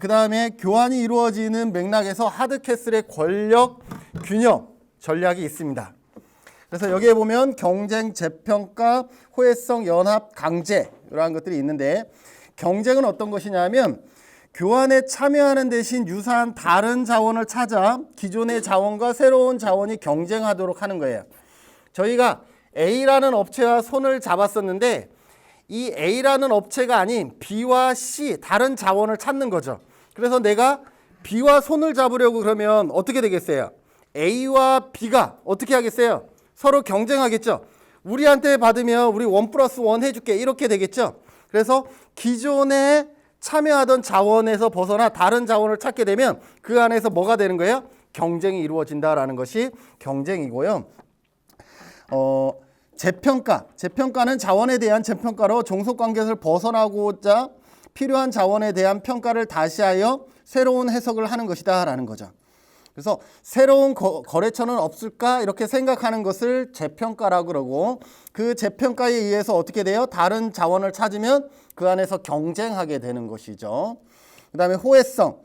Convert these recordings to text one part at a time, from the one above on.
그 다음에 교환이 이루어지는 맥락에서 하드캐슬의 권력 균형 전략이 있습니다. 그래서 여기에 보면 경쟁, 재평가, 호혜성, 연합, 강제 이러한 것들이 있는데, 경쟁은 어떤 것이냐면 교환에 참여하는 대신 유사한 다른 자원을 찾아 기존의 자원과 새로운 자원이 경쟁하도록 하는 거예요. 저희가 A라는 업체와 손을 잡았었는데 이 A라는 업체가 아닌 B와 C 다른 자원을 찾는 거죠. 그래서 내가 B와 손을 잡으려고 그러면 어떻게 되겠어요? A와 B가 어떻게 하겠어요? 서로 경쟁하겠죠. 우리한테 받으면 우리 1+1 해줄게 이렇게 되겠죠. 그래서 기존에 참여하던 자원에서 벗어나 다른 자원을 찾게 되면 그 안에서 뭐가 되는 거예요? 경쟁이 이루어진다라는 것이 경쟁이고요. 재평가는 자원에 대한 재평가로 종속관계에서 벗어나고자 필요한 자원에 대한 평가를 다시 하여 새로운 해석을 하는 것이다 라는 거죠. 그래서 새로운 거래처는 없을까 이렇게 생각하는 것을 재평가라고 그러고, 그 재평가에 의해서 어떻게 돼요? 다른 자원을 찾으면 그 안에서 경쟁하게 되는 것이죠. 그 다음에 호혜성,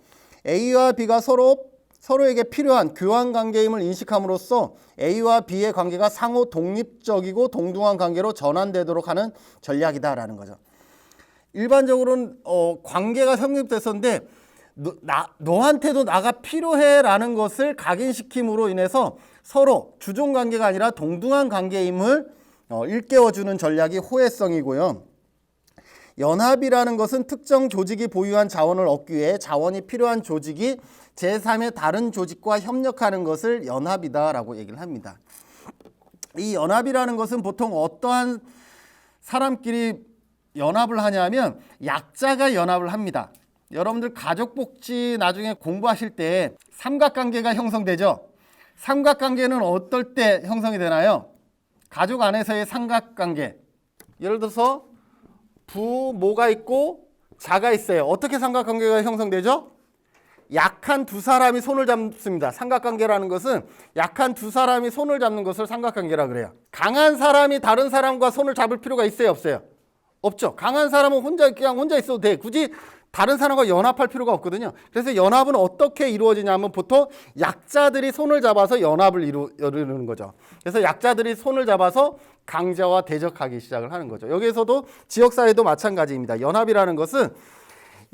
A와 B가 서로에게 필요한 교환 관계임을 인식함으로써 A와 B의 관계가 상호 독립적이고 동등한 관계로 전환되도록 하는 전략이다라는 거죠. 일반적으로는 관계가 성립됐었는데 너한테도 나가 필요해라는 것을 각인시킴으로 인해서 서로 주종 관계가 아니라 동등한 관계임을 일깨워주는 전략이 호혜성이고요. 연합이라는 것은 특정 조직이 보유한 자원을 얻기 위해 자원이 필요한 조직이 제3의 다른 조직과 협력하는 것을 연합이다라고 얘기를 합니다. 이 연합이라는 것은 보통 어떠한 사람끼리 연합을 하냐면 약자가 연합을 합니다. 여러분들 가족복지 나중에 공부하실 때 삼각관계가 형성되죠. 삼각관계는 어떨 때 형성이 되나요? 가족 안에서의 삼각관계. 예를 들어서 부모가 있고 자가 있어요. 어떻게 삼각관계가 형성되죠? 약한 두 사람이 손을 잡습니다. 삼각관계라는 것은 약한 두 사람이 손을 잡는 것을 삼각관계라 그래요. 강한 사람이 다른 사람과 손을 잡을 필요가 있어요, 없어요? 없죠. 강한 사람은 그냥 혼자 있어도 돼. 굳이 다른 사람과 연합할 필요가 없거든요. 그래서 연합은 어떻게 이루어지냐면 보통 약자들이 손을 잡아서 연합을 이루는 거죠. 그래서 약자들이 손을 잡아서 강자와 대적하기 시작을 하는 거죠. 여기에서도 지역사회도 마찬가지입니다. 연합이라는 것은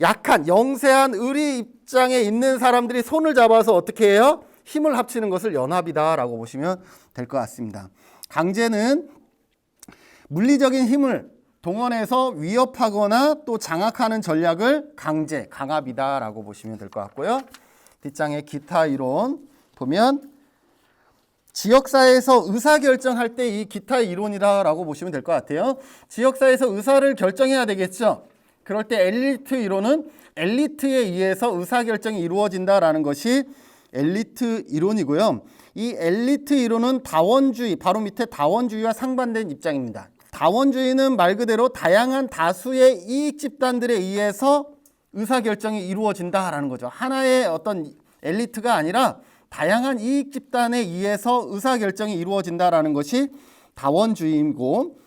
약한 영세한 의리 입장에 있는 사람들이 손을 잡아서 어떻게 해요? 힘을 합치는 것을 연합이다라고 보시면 될 것 같습니다. 강제는 물리적인 힘을 동원해서 위협하거나 또 장악하는 전략을 강압이다라고 보시면 될 것 같고요. 뒷장에 기타 이론 보면 지역사회에서 의사결정할 때 이 기타 이론이라고 보시면 될 것 같아요. 지역사회에서 의사를 결정해야 되겠죠. 그럴 때 엘리트 이론은 엘리트에 의해서 의사결정이 이루어진다라는 것이 엘리트 이론이고요. 이 엘리트 이론은 다원주의, 바로 밑에 다원주의와 상반된 입장입니다. 다원주의는 말 그대로 다양한 다수의 이익 집단들에 의해서 의사결정이 이루어진다라는 거죠. 하나의 어떤 엘리트가 아니라 다양한 이익 집단에 의해서 의사결정이 이루어진다라는 것이 다원주의이고,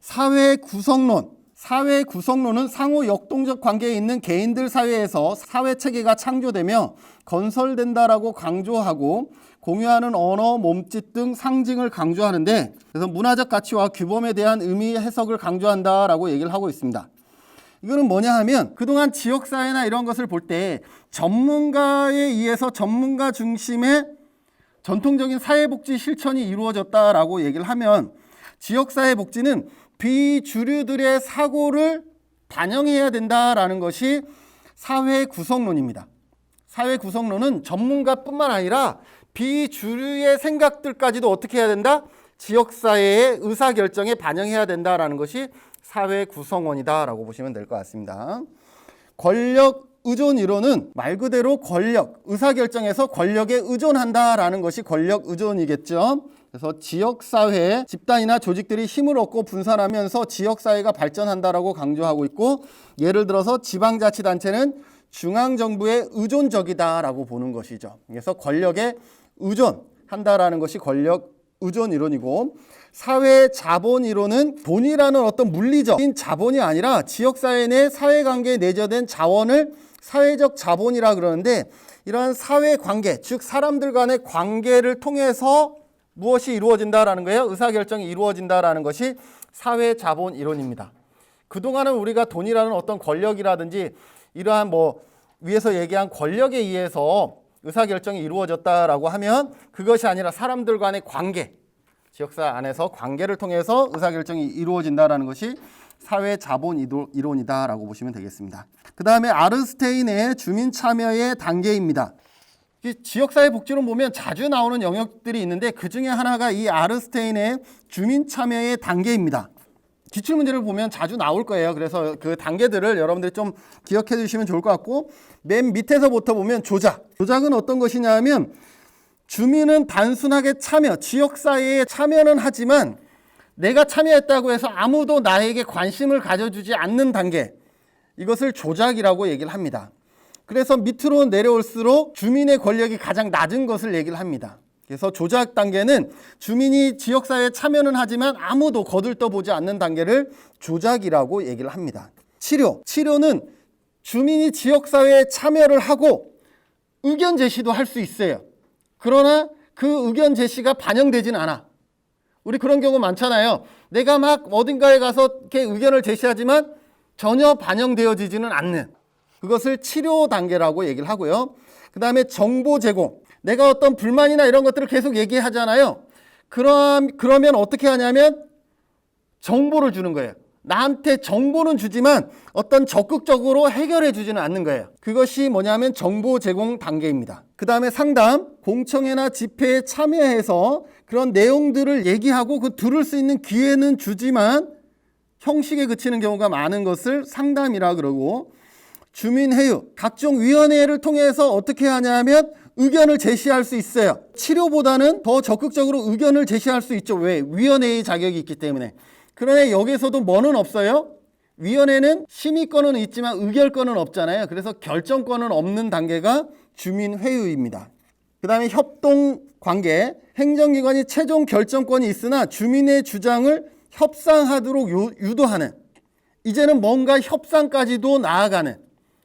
사회 구성론은 상호 역동적 관계에 있는 개인들 사회에서 사회체계가 창조되며 건설된다라고 강조하고 공유하는 언어, 몸짓 등 상징을 강조하는데, 그래서 문화적 가치와 규범에 대한 의미 해석을 강조한다라고 얘기를 하고 있습니다. 이거는 뭐냐 하면 그동안 지역사회나 이런 것을 볼 때 전문가에 의해서 전문가 중심의 전통적인 사회복지 실천이 이루어졌다라고 얘기를 하면, 지역사회 복지는 비주류들의 사고를 반영해야 된다라는 것이 사회 구성론입니다. 사회 구성론은 전문가뿐만 아니라 비주류의 생각들까지도 어떻게 해야 된다? 지역사회의 의사결정에 반영해야 된다라는 것이 사회 구성원이다라고 보시면 될 것 같습니다. 권력 의존 이론은 말 그대로 권력, 의사결정에서 권력에 의존한다라는 것이 권력 의존이겠죠. 그래서 지역사회, 집단이나 조직들이 힘을 얻고 분산하면서 지역사회가 발전한다라고 강조하고 있고, 예를 들어서 지방자치단체는 중앙정부에 의존적이다라고 보는 것이죠. 그래서 권력에 의존한다라는 것이 권력 의존 이론이고, 사회 자본 이론은 돈이라는 어떤 물리적인 자본이 아니라 지역사회 내 사회관계에 내재된 자원을 사회적 자본이라 그러는데 이러한 사회 관계, 즉 사람들 간의 관계를 통해서 무엇이 이루어진다라는 거예요? 의사결정이 이루어진다라는 것이 사회 자본 이론입니다. 그동안은 우리가 돈이라는 어떤 권력이라든지 이러한 위에서 얘기한 권력에 의해서 의사결정이 이루어졌다라고 하면 그것이 아니라 사람들 간의 관계, 지역사회 안에서 관계를 통해서 의사결정이 이루어진다라는 것이 사회 자본 이론이다라고 보시면 되겠습니다. 그 다음에 아르스테인의 주민 참여의 단계입니다. 지역사회 복지론 보면 자주 나오는 영역들이 있는데 그 중에 하나가 이 아르스테인의 주민 참여의 단계입니다. 기출문제를 보면 자주 나올 거예요. 그래서 그 단계들을 여러분들이 좀 기억해 주시면 좋을 것 같고, 맨 밑에서부터 보면 조작. 조작은 어떤 것이냐 하면 주민은 단순하게 참여, 지역사회에 참여는 하지만 내가 참여했다고 해서 아무도 나에게 관심을 가져주지 않는 단계, 이것을 조작이라고 얘기를 합니다. 그래서 밑으로 내려올수록 주민의 권력이 가장 낮은 것을 얘기를 합니다. 그래서 조작 단계는 주민이 지역사회에 참여는 하지만 아무도 거들떠보지 않는 단계를 조작이라고 얘기를 합니다. 치료는 주민이 지역사회에 참여를 하고 의견 제시도 할 수 있어요. 그러나 그 의견 제시가 반영되지는 않아. 우리 그런 경우 많잖아요. 내가 막 어딘가에 가서 이렇게 의견을 제시하지만 전혀 반영되어지지는 않는, 그것을 치료 단계라고 얘기를 하고요. 그 다음에 정보 제공. 내가 어떤 불만이나 이런 것들을 계속 얘기하잖아요. 그러면 어떻게 하냐면 정보를 주는 거예요. 나한테 정보는 주지만 어떤 적극적으로 해결해 주지는 않는 거예요. 그것이 뭐냐면 정보 제공 단계입니다. 그 다음에 상담, 공청회나 집회에 참여해서 그런 내용들을 얘기하고 그 들을 수 있는 기회는 주지만 형식에 그치는 경우가 많은 것을 상담이라 그러고, 주민회의, 각종 위원회를 통해서 어떻게 하냐면 의견을 제시할 수 있어요. 치료보다는 더 적극적으로 의견을 제시할 수 있죠. 왜? 위원회의 자격이 있기 때문에. 그러나 여기서도 뭐는 없어요? 위원회는 심의권은 있지만 의결권은 없잖아요. 그래서 결정권은 없는 단계가 주민회의입니다. 그 다음에 협동관계, 행정기관이 최종 결정권이 있으나 주민의 주장을 협상하도록 유도하는, 이제는 뭔가 협상까지도 나아가는,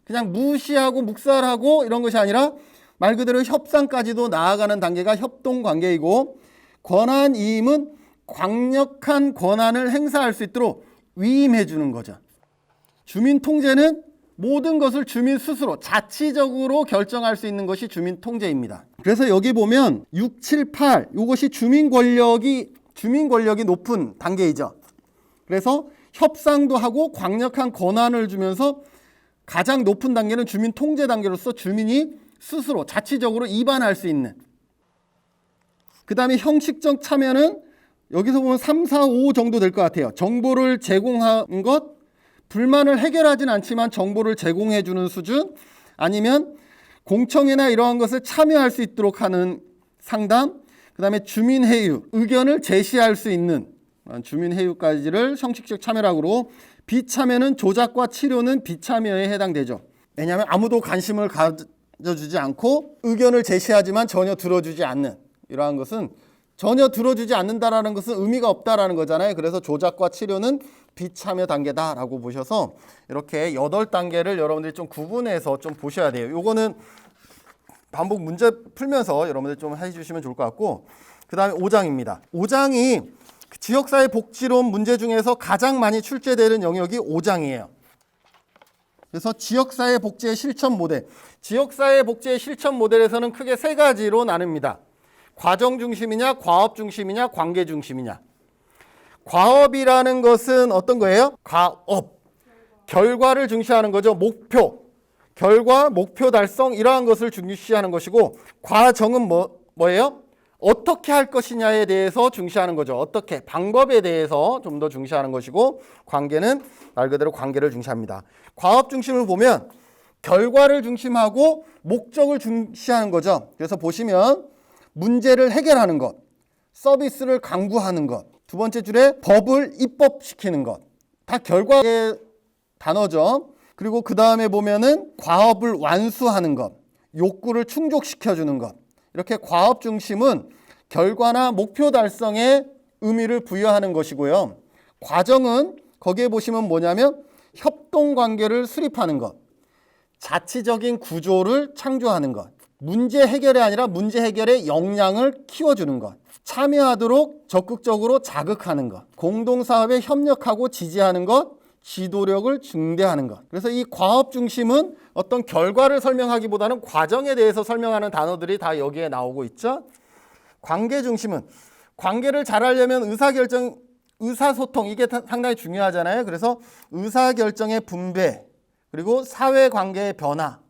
그냥 무시하고 묵살하고 이런 것이 아니라 말 그대로 협상까지도 나아가는 단계가 협동관계이고, 권한이임은 강력한 권한을 행사할 수 있도록 위임해 주는 거죠. 주민통제는 모든 것을 주민 스스로 자치적으로 결정할 수 있는 것이 주민통제입니다. 그래서 여기 보면 6, 7, 8 이것이 주민 권력이 높은 단계이죠. 그래서 협상도 하고 강력한 권한을 주면서 가장 높은 단계는 주민통제 단계로서 주민이 스스로 자치적으로 입안할 수 있는. 그 다음에 형식적 참여는 여기서 보면 3, 4, 5 정도 될 것 같아요. 정보를 제공한 것, 불만을 해결하진 않지만 정보를 제공해 주는 수준, 아니면 공청회나 이러한 것을 참여할 수 있도록 하는 상담, 그 다음에 주민회의, 의견을 제시할 수 있는 주민회의까지를 형식적 참여라고 그러고, 비참여는 조작과 치료는 비참여에 해당되죠. 왜냐하면 아무도 관심을 가져주지 않고 의견을 제시하지만 전혀 들어주지 않는, 이러한 것은 전혀 들어주지 않는다라는 것은 의미가 없다라는 거잖아요. 그래서 조작과 치료는 비참여 단계다라고 보셔서 이렇게 8단계를 여러분들이 좀 구분해서 좀 보셔야 돼요. 요거는 반복 문제 풀면서 여러분들 좀 해주시면 좋을 것 같고, 그 다음에 5장입니다. 5장이 지역사회 복지론 문제 중에서 가장 많이 출제되는 영역이 5장이에요. 그래서 지역사회 복지의 실천 모델, 지역사회 복지의 실천 모델에서는 크게 3가지로 나눕니다. 과정 중심이냐, 과업 중심이냐, 관계 중심이냐. 과업이라는 것은 어떤 거예요? 과업, 결과를 중시하는 거죠. 목표, 결과, 목표 달성, 이러한 것을 중시하는 것이고, 과정은 뭐예요? 어떻게 할 것이냐에 대해서 중시하는 거죠. 어떻게, 방법에 대해서 좀 더 중시하는 것이고, 관계는 말 그대로 관계를 중시합니다. 과업 중심을 보면 결과를 중심하고 목적을 중시하는 거죠. 그래서 보시면 문제를 해결하는 것, 서비스를 강구하는 것, 두 번째 줄에 법을 입법시키는 것, 다 결과의 단어죠. 그리고 그 다음에 보면은 과업을 완수하는 것, 욕구를 충족시켜주는 것. 이렇게 과업 중심은 결과나 목표 달성에 의미를 부여하는 것이고요. 과정은 거기에 보시면 뭐냐면 협동관계를 수립하는 것, 자치적인 구조를 창조하는 것, 문제 해결이 아니라 문제 해결의 역량을 키워주는 것, 참여하도록 적극적으로 자극하는 것, 공동사업에 협력하고 지지하는 것, 지도력을 증대하는 것. 그래서 이 과업 중심은 어떤 결과를 설명하기보다는 과정에 대해서 설명하는 단어들이 다 여기에 나오고 있죠. 관계 중심은 관계를 잘하려면 의사소통 이게 상당히 중요하잖아요. 그래서 의사결정의 분배 그리고 사회관계의 변화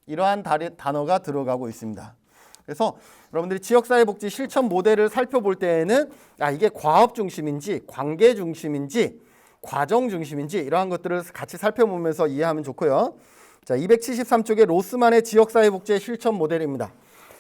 이러한 단어가 들어가고 있습니다. 그래서 여러분들이 지역사회복지 실천 모델을 살펴볼 때에는 이게 과업 중심인지 관계 중심인지 과정 중심인지 이러한 것들을 같이 살펴보면서 이해하면 좋고요. 자, 273쪽에 로스만의 지역사회복지의 실천 모델입니다.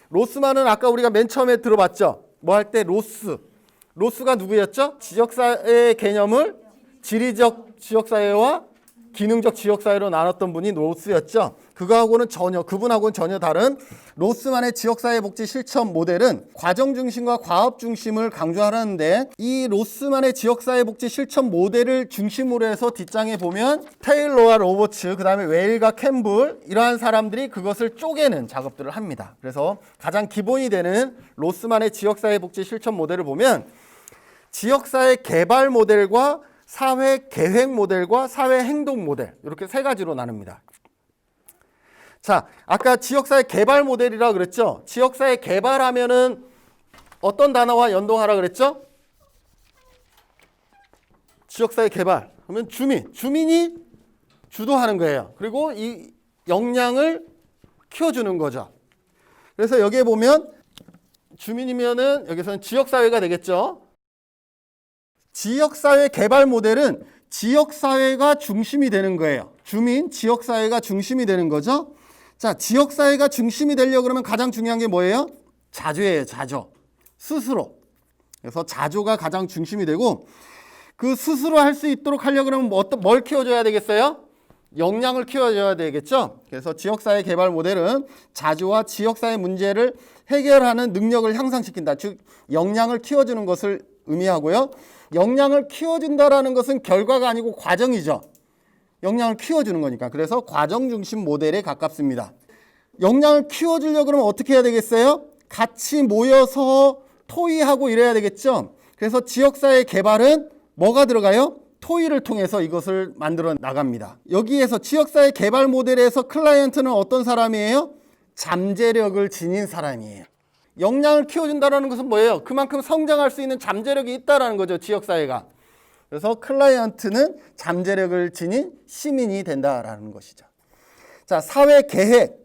로스만은 아까 우리가 맨 처음에 들어봤죠. 뭐 할 때 로스가 누구였죠? 지역사회의 개념을 지리적 지역사회와 기능적 지역사회로 나눴던 분이 로스였죠. 그분하고는 전혀 다른 로스만의 지역사회복지 실천 모델은 과정 중심과 과업 중심을 강조하는데 이 로스만의 지역사회복지 실천 모델을 중심으로 해서 뒷장에 보면 테일러와 로버츠, 그 다음에 웨일과 캠블 이러한 사람들이 그것을 쪼개는 작업들을 합니다. 그래서 가장 기본이 되는 로스만의 지역사회복지 실천 모델을 보면 지역사회 개발 모델과 사회 계획 모델과 사회 행동 모델 이렇게 세 가지로 나눕니다. 자, 아까 지역사회 개발 모델이라 그랬죠? 지역사회 개발하면은 어떤 단어와 연동하라 그랬죠? 지역사회 개발 그러면 주민이 주도하는 거예요. 그리고 이 역량을 키워주는 거죠. 그래서 여기에 보면 주민이면은 여기서는 지역사회가 되겠죠. 지역사회 개발 모델은 지역사회가 중심이 되는 거예요. 지역사회가 중심이 되는 거죠. 자, 지역사회가 중심이 되려고 그러면 가장 중요한 게 뭐예요? 자조예요, 자조. 스스로. 그래서 자조가 가장 중심이 되고 그 스스로 할 수 있도록 하려고 그러면 뭘 키워줘야 되겠어요? 역량을 키워줘야 되겠죠. 그래서 지역사회 개발 모델은 자조와 지역사회 문제를 해결하는 능력을 향상시킨다. 즉, 역량을 키워주는 것을 의미하고요. 역량을 키워준다라는 것은 결과가 아니고 과정이죠. 역량을 키워주는 거니까. 그래서 과정 중심 모델에 가깝습니다. 역량을 키워주려고 그러면 어떻게 해야 되겠어요? 같이 모여서 토의하고 이래야 되겠죠. 그래서 지역사회 개발은 뭐가 들어가요? 토의를 통해서 이것을 만들어 나갑니다. 여기에서 지역사회 개발 모델에서 클라이언트는 어떤 사람이에요? 잠재력을 지닌 사람이에요. 역량을 키워준다는 것은 뭐예요? 그만큼 성장할 수 있는 잠재력이 있다는 거죠, 지역사회가. 그래서 클라이언트는 잠재력을 지닌 시민이 된다라는 것이죠. 자, 사회 계획.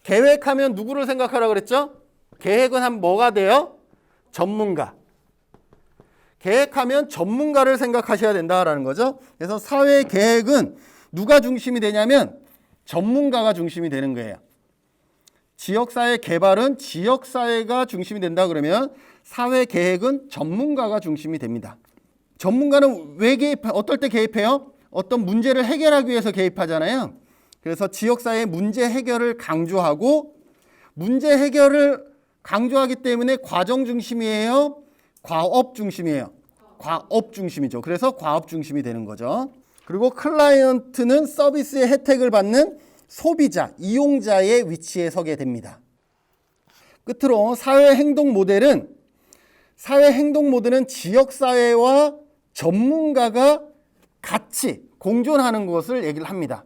계획하면 누구를 생각하라 그랬죠? 계획은 한 뭐가 돼요? 전문가. 계획하면 전문가를 생각하셔야 된다라는 거죠. 그래서 사회 계획은 누가 중심이 되냐면 전문가가 중심이 되는 거예요. 지역사회 개발은 지역사회가 중심이 된다 그러면 사회 계획은 전문가가 중심이 됩니다. 전문가는 왜 어떨 때 개입해요? 어떤 문제를 해결하기 위해서 개입하잖아요. 그래서 지역사회의 문제 해결을 강조하고 문제 해결을 강조하기 때문에 과정 중심이에요? 과업 중심이에요? 과업 중심이죠. 그래서 과업 중심이 되는 거죠. 그리고 클라이언트는 서비스의 혜택을 받는 소비자, 이용자의 위치에 서게 됩니다. 끝으로 사회행동 모델은 지역사회와 전문가가 같이 공존하는 것을 얘기를 합니다.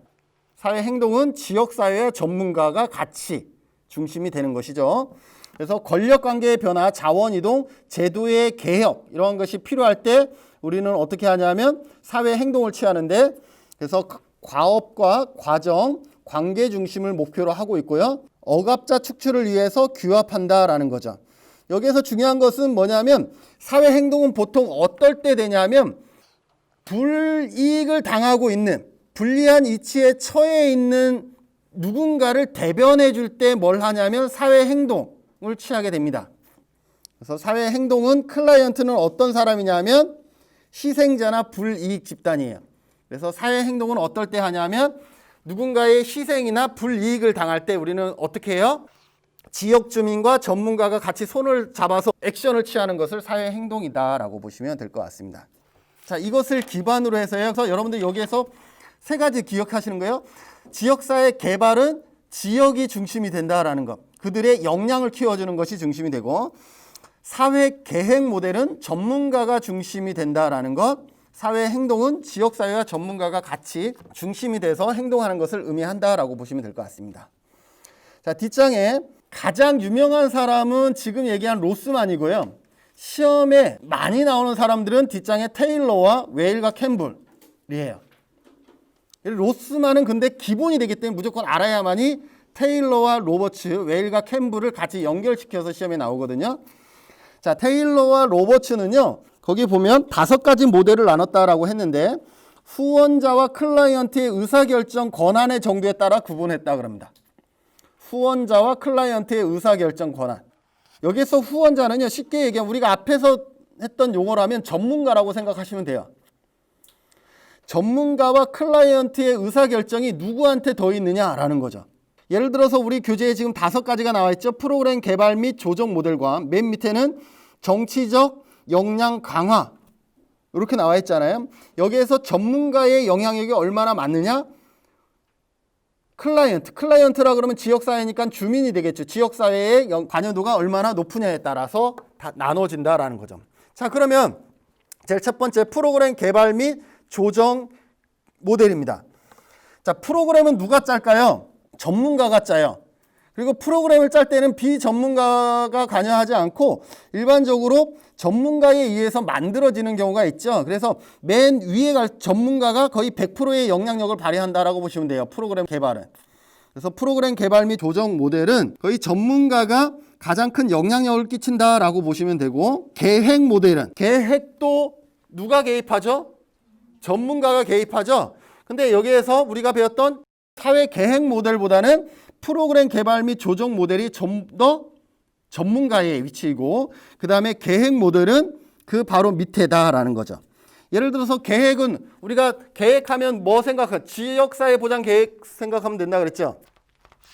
사회행동은 지역사회와 전문가가 같이 중심이 되는 것이죠. 그래서 권력관계의 변화, 자원이동, 제도의 개혁 이러한 것이 필요할 때 우리는 어떻게 하냐면 사회행동을 취하는데 그래서 과업과 과정, 관계 중심을 목표로 하고 있고요. 억압자 축출을 위해서 규합한다라는 거죠. 여기에서 중요한 것은 뭐냐면 사회행동은 보통 어떨 때 되냐면 불이익을 당하고 있는 불리한 위치에 처해 있는 누군가를 대변해 줄 때 뭘 하냐면 사회행동을 취하게 됩니다. 그래서 사회행동은 클라이언트는 어떤 사람이냐면 희생자나 불이익 집단이에요. 그래서 사회행동은 어떨 때 하냐면 누군가의 희생이나 불이익을 당할 때 우리는 어떻게 해요? 지역 주민과 전문가가 같이 손을 잡아서 액션을 취하는 것을 사회행동이다라고 보시면 될 것 같습니다. 자, 이것을 기반으로 해서요. 그래서 여러분들 여기에서 세 가지 기억하시는 거예요. 지역사회 개발은 지역이 중심이 된다라는 것. 그들의 역량을 키워주는 것이 중심이 되고, 사회 계획 모델은 전문가가 중심이 된다라는 것. 사회 행동은 지역사회와 전문가가 같이 중심이 돼서 행동하는 것을 의미한다라고 보시면 될 것 같습니다. 자, 뒷장에 가장 유명한 사람은 지금 얘기한 로스만이고요. 시험에 많이 나오는 사람들은 뒷장에 테일러와 웨일과 캠블이에요. 로스만은 근데 기본이 되기 때문에 무조건 알아야만이 테일러와 로버츠, 웨일과 캠블을 같이 연결시켜서 시험에 나오거든요. 자, 테일러와 로버츠는요, 거기 보면 5가지 모델을 나눴다라고 했는데, 후원자와 클라이언트의 의사결정 권한의 정도에 따라 구분했다 그럽니다. 후원자와 클라이언트의 의사결정 권한. 여기서 후원자는요, 쉽게 얘기하면 우리가 앞에서 했던 용어로 하면 전문가라고 생각하시면 돼요. 전문가와 클라이언트의 의사결정이 누구한테 더 있느냐라는 거죠. 예를 들어서 우리 교재에 지금 5가지가 나와 있죠. 프로그램 개발 및 조정 모델과 맨 밑에는 정치적 역량 강화 이렇게 나와 있잖아요. 여기에서 전문가의 영향력이 얼마나 많느냐? 클라이언트라 그러면 지역사회니까 주민이 되겠죠. 지역사회의 관여도가 얼마나 높으냐에 따라서 다 나눠진다라는 거죠. 자, 그러면 제일 첫 번째 프로그램 개발 및 조정 모델입니다. 자, 프로그램은 누가 짤까요? 전문가가 짜요. 그리고 프로그램을 짤 때는 비전문가가 관여하지 않고 일반적으로 전문가에 의해서 만들어지는 경우가 있죠. 그래서 맨 위에 전문가가 거의 100%의 영향력을 발휘한다라고 보시면 돼요. 프로그램 개발은. 그래서 프로그램 개발 및 조정 모델은 거의 전문가가 가장 큰 영향력을 끼친다라고 보시면 되고, 계획 모델은 계획도 누가 개입하죠? 전문가가 개입하죠. 근데 여기에서 우리가 배웠던 사회 계획 모델보다는 프로그램 개발 및 조정 모델이 좀 더 전문가의 위치이고, 그 다음에 계획 모델은 그 바로 밑에다라는 거죠. 예를 들어서 계획은 우리가 계획하면 뭐 생각해? 지역사회 보장 계획 생각하면 된다 그랬죠.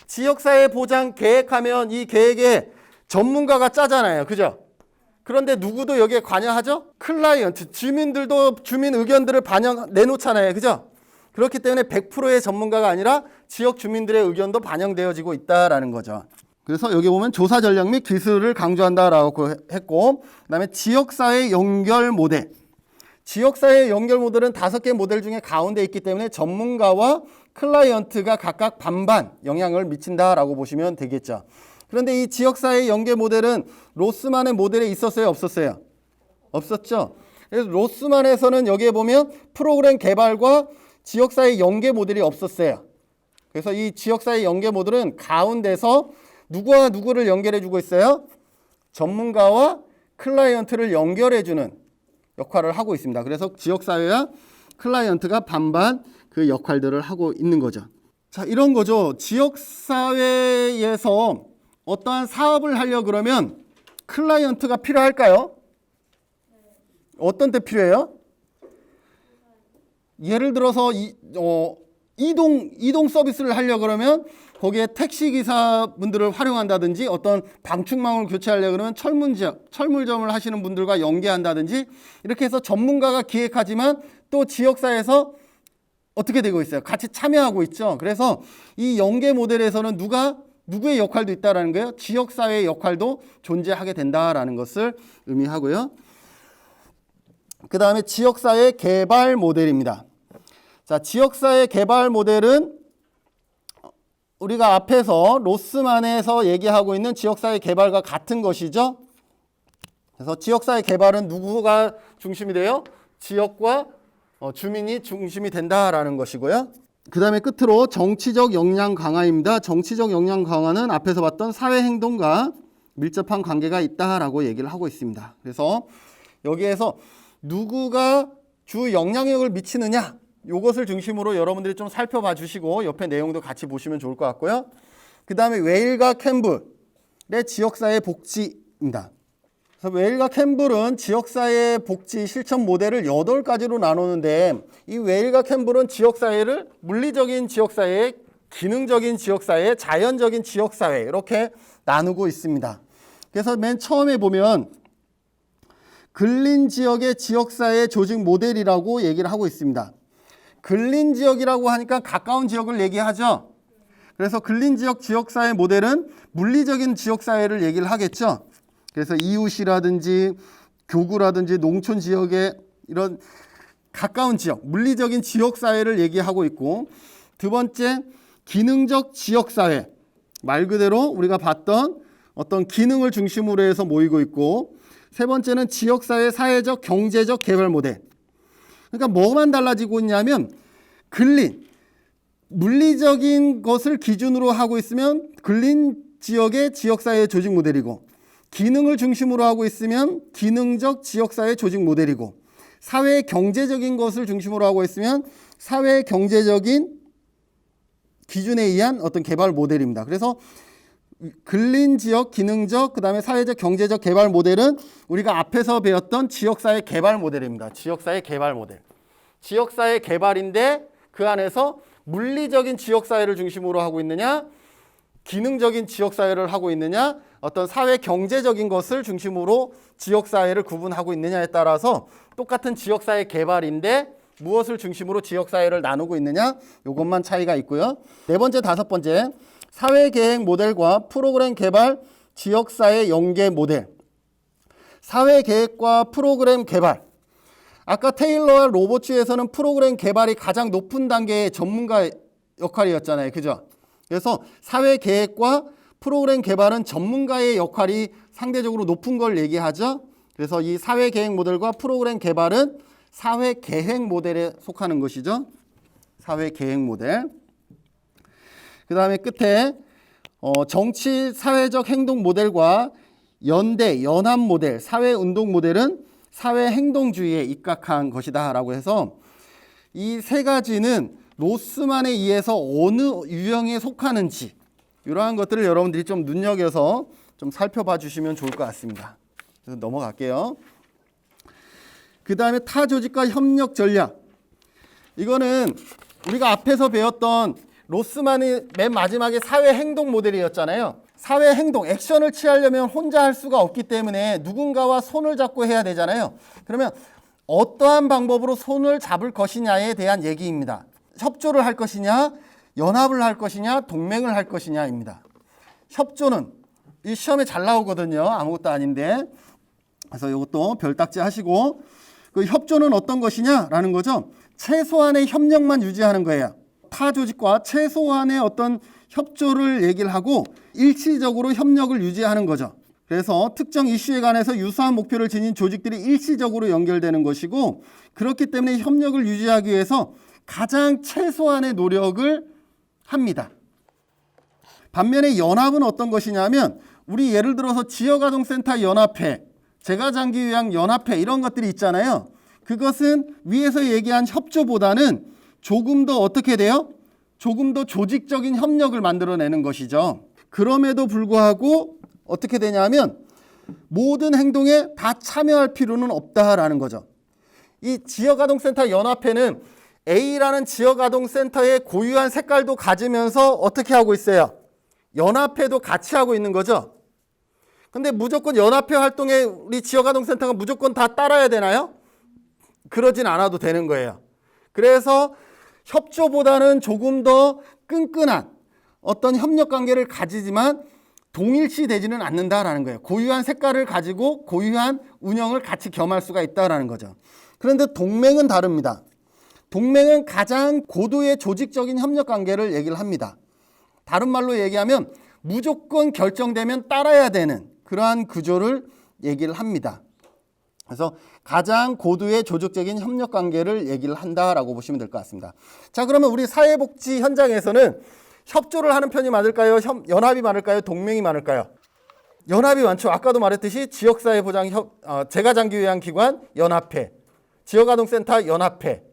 지역사회 보장 계획하면 이 계획에 전문가가 짜잖아요. 그죠? 그런데 누구도 여기에 관여하죠? 클라이언트, 주민들도 주민 의견들을 내놓잖아요. 그죠? 그렇기 때문에 100%의 전문가가 아니라 지역 주민들의 의견도 반영되어지고 있다라는 거죠. 그래서 여기 보면 조사 전략 및 기술을 강조한다라고 했고, 그다음에 지역사회 연결 모델. 지역사회 연결 모델은 5개 모델 중에 가운데 있기 때문에 전문가와 클라이언트가 각각 반반 영향을 미친다라고 보시면 되겠죠. 그런데 이 지역사회 연계 모델은 로스만의 모델에 있었어요? 없었어요? 없었죠. 그래서 로스만에서는 여기에 보면 프로그램 개발과 지역사회 연계 모델이 없었어요. 그래서 이 지역사회 연계 모델은 가운데서 누구와 누구를 연결해주고 있어요? 전문가와 클라이언트를 연결해주는 역할을 하고 있습니다. 그래서 지역사회와 클라이언트가 반반 그 역할들을 하고 있는 거죠. 자, 이런 거죠. 지역사회에서 어떠한 사업을 하려고 그러면 클라이언트가 필요할까요? 어떤 때 필요해요? 예를 들어서 이동 서비스를 하려고 그러면 거기에 택시기사분들을 활용한다든지, 어떤 방충망을 교체하려고 그러면 철물점을 하시는 분들과 연계한다든지, 이렇게 해서 전문가가 기획하지만 또 지역사회에서 어떻게 되고 있어요? 같이 참여하고 있죠. 그래서 이 연계 모델에서는 누구의 역할도 있다라는 거예요. 지역사회의 역할도 존재하게 된다라는 것을 의미하고요. 그 다음에 지역사회 개발 모델입니다. 자, 지역사회 개발 모델은 우리가 앞에서 로스만에서 얘기하고 있는 지역사회 개발과 같은 것이죠. 그래서 지역사회 개발은 누구가 중심이 돼요? 지역과 주민이 중심이 된다라는 것이고요. 그 다음에 끝으로 정치적 역량 강화입니다. 정치적 역량 강화는 앞에서 봤던 사회행동과 밀접한 관계가 있다라고 얘기를 하고 있습니다. 그래서 여기에서 누구가 주 영향력을 미치느냐, 이것을 중심으로 여러분들이 좀 살펴봐 주시고 옆에 내용도 같이 보시면 좋을 것 같고요. 그 다음에 웨일과 캠블의 지역사회 복지입니다. 그래서 웨일과 캠블은 지역사회 복지 실천 모델을 8가지로 나누는데, 이 웨일과 캠블은 지역사회를 물리적인 지역사회, 기능적인 지역사회, 자연적인 지역사회 이렇게 나누고 있습니다. 그래서 맨 처음에 보면 근린지역의 지역사회 조직 모델이라고 얘기를 하고 있습니다. 근린지역이라고 하니까 가까운 지역을 얘기하죠. 그래서 근린지역 지역사회 모델은 물리적인 지역사회를 얘기를 하겠죠. 그래서 이웃이라든지 교구라든지 농촌 지역의 이런 가까운 지역, 물리적인 지역사회를 얘기하고 있고, 두 번째 기능적 지역사회, 말 그대로 우리가 봤던 어떤 기능을 중심으로 해서 모이고 있고, 세 번째는 지역사회 사회적 경제적 개발 모델. 그러니까 뭐만 달라지고 있냐면 근린, 물리적인 것을 기준으로 하고 있으면 근린 지역의 지역사회 조직 모델이고, 기능을 중심으로 하고 있으면 기능적 지역사회 조직 모델이고, 사회 경제적인 것을 중심으로 하고 있으면 사회 경제적인 기준에 의한 어떤 개발 모델입니다. 그래서 근린 지역, 기능적, 그 다음에 사회적 경제적 개발 모델은 우리가 앞에서 배웠던 지역사회 개발 모델입니다. 지역사회 개발 모델. 지역사회 개발인데 그 안에서 물리적인 지역사회를 중심으로 하고 있느냐, 기능적인 지역사회를 하고 있느냐, 어떤 사회 경제적인 것을 중심으로 지역사회를 구분하고 있느냐에 따라서 똑같은 지역사회 개발인데 무엇을 중심으로 지역사회를 나누고 있느냐, 이것만 차이가 있고요. 네 번째, 다섯 번째, 사회계획 모델과 프로그램 개발, 지역사회 연계 모델. 사회계획과 프로그램 개발. 아까 테일러와 로버츠에서는 프로그램 개발이 가장 높은 단계의 전문가 역할이었잖아요. 그죠? 그래서 사회계획과 프로그램 개발은 전문가의 역할이 상대적으로 높은 걸 얘기하죠. 그래서 이 사회계획 모델과 프로그램 개발은 사회계획 모델에 속하는 것이죠. 사회계획 모델. 그 다음에 끝에 정치 사회적 행동 모델과 연대, 연합 모델, 사회운동 모델은 사회행동주의에 입각한 것이다 라고 해서 이 세 가지는 로스만에 의해서 어느 유형에 속하는지 이러한 것들을 여러분들이 좀 눈여겨서 좀 살펴봐 주시면 좋을 것 같습니다. 그래서 넘어갈게요. 그 다음에 타 조직과 협력 전략. 이거는 우리가 앞에서 배웠던 로스만이 맨 마지막에 사회행동 모델이었잖아요. 사회행동, 액션을 취하려면 혼자 할 수가 없기 때문에 누군가와 손을 잡고 해야 되잖아요. 그러면 어떠한 방법으로 손을 잡을 것이냐에 대한 얘기입니다. 협조를 할 것이냐, 연합을 할 것이냐, 동맹을 할 것이냐입니다. 협조는 이 시험에 잘 나오거든요. 아무것도 아닌데. 그래서 이것도 별딱지 하시고, 그 협조는 어떤 것이냐라는 거죠. 최소한의 협력만 유지하는 거예요. 타 조직과 최소한의 어떤 협조를 얘기를 하고 일시적으로 협력을 유지하는 거죠. 그래서 특정 이슈에 관해서 유사한 목표를 지닌 조직들이 일시적으로 연결되는 것이고, 그렇기 때문에 협력을 유지하기 위해서 가장 최소한의 노력을 합니다. 반면에 연합은 어떤 것이냐면 우리 예를 들어서 지역아동센터 연합회, 재가장기요양 연합회 이런 것들이 있잖아요. 그것은 위에서 얘기한 협조보다는 조금 더 어떻게 돼요? 조금 더 조직적인 협력을 만들어내는 것이죠. 그럼에도 불구하고 어떻게 되냐면 모든 행동에 다 참여할 필요는 없다라는 거죠. 이 지역아동센터 연합회는 A라는 지역아동센터의 고유한 색깔도 가지면서 어떻게 하고 있어요? 연합회도 같이 하고 있는 거죠. 근데 무조건 연합회 활동에 우리 지역아동센터가 무조건 다 따라야 되나요? 그러진 않아도 되는 거예요. 그래서 협조보다는 조금 더 끈끈한 어떤 협력 관계를 가지지만 동일시 되지는 않는다라는 거예요. 고유한 색깔을 가지고 고유한 운영을 같이 겸할 수가 있다라는 거죠. 그런데 동맹은 다릅니다. 동맹은 가장 고도의 조직적인 협력 관계를 얘기를 합니다. 다른 말로 얘기하면 무조건 결정되면 따라야 되는 그러한 구조를 얘기를 합니다. 그래서 가장 고도의 조직적인 협력 관계를 얘기를 한다라고 보시면 될 것 같습니다. 자, 그러면 우리 사회복지 현장에서는 협조를 하는 편이 많을까요? 연합이 많을까요? 동맹이 많을까요? 연합이 많죠. 아까도 말했듯이 지역사회보장 재가장기요양기관 연합회, 지역아동센터 연합회.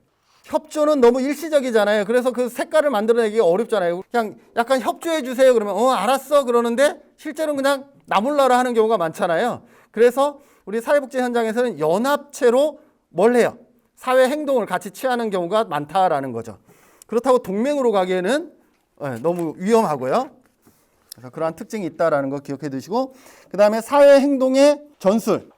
협조는 너무 일시적이잖아요. 그래서 그 색깔을 만들어내기가 어렵잖아요. 그냥 약간 협조해 주세요 그러면 알았어 그러는데 실제로는 그냥 나몰라라 하는 경우가 많잖아요. 그래서 우리 사회복지 현장에서는 연합체로 뭘 해요? 사회 행동을 같이 취하는 경우가 많다라는 거죠. 그렇다고 동맹으로 가기에는 너무 위험하고요. 그래서 그러한 특징이 있다라는 거 기억해 두시고, 그 다음에 사회 행동의 전술.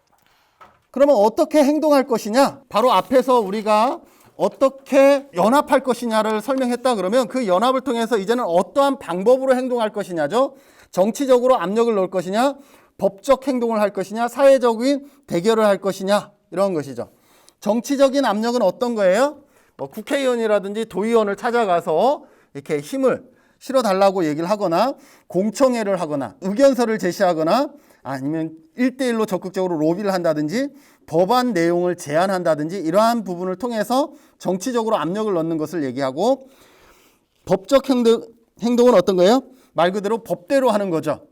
그러면 어떻게 행동할 것이냐? 바로 앞에서 우리가 어떻게 연합할 것이냐를 설명했다 그러면 그 연합을 통해서 이제는 어떠한 방법으로 행동할 것이냐죠. 정치적으로 압력을 넣을 것이냐, 법적 행동을 할 것이냐, 사회적인 대결을 할 것이냐, 이런 것이죠. 정치적인 압력은 어떤 거예요? 국회의원이라든지 도의원을 찾아가서 이렇게 힘을 실어달라고 얘기를 하거나 공청회를 하거나 의견서를 제시하거나 아니면 1대1로 적극적으로 로비를 한다든지 법안 내용을 제안한다든지 이러한 부분을 통해서 정치적으로 압력을 넣는 것을 얘기하고, 법적 행동은 어떤 거예요? 말 그대로 법대로 하는 거죠.